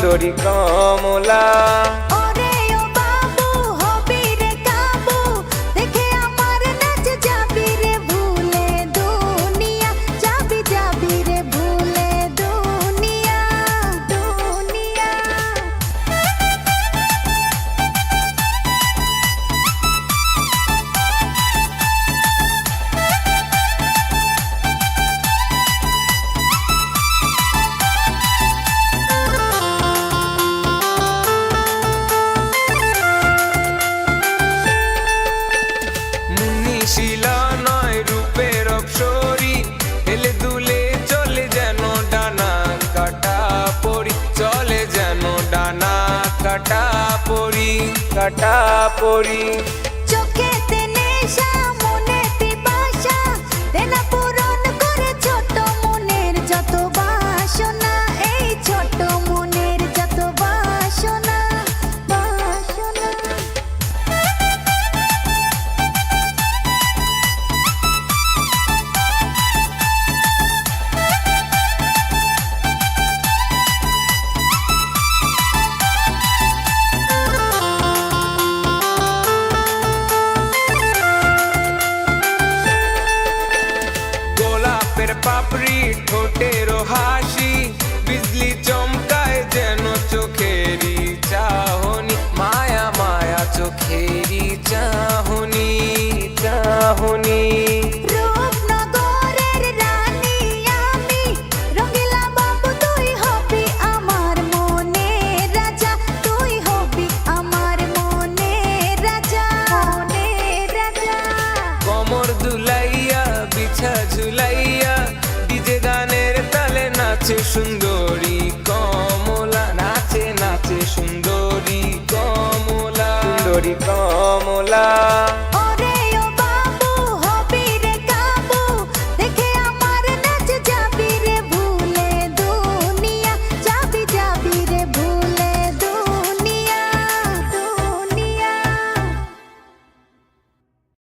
তোরি কমলা। শিলা নয় রূপের অপসরী, হেলে দুলে চলে যেন ডানা কাটা পরি, চলে যেন ডানা কাটা পরি, কাটা পরি। চোখেতে নেশা মনেতে বাসা, দেনা পূরণ করে ছোট মনের যত বাসনা, এই ছোট মনের যত বাসনা, বাসনা। পাপড়ি ঠোঁটের হাসি, বিজলি চমকায় যেন চোখেরই চাহনি, মায়া মায়া চোখেরই চাহনি, চাহনি। রূপনগরের রানী আমি, রঙিলা বাবু তুই হবি আমার মনের রাজা, তুই হবি আমার মনের রাজা, মনের রাজা। কোমর দুলাইয়া বিছা ঝুলাইয়া, ডিজে গানের তালে নাচে সুন্দর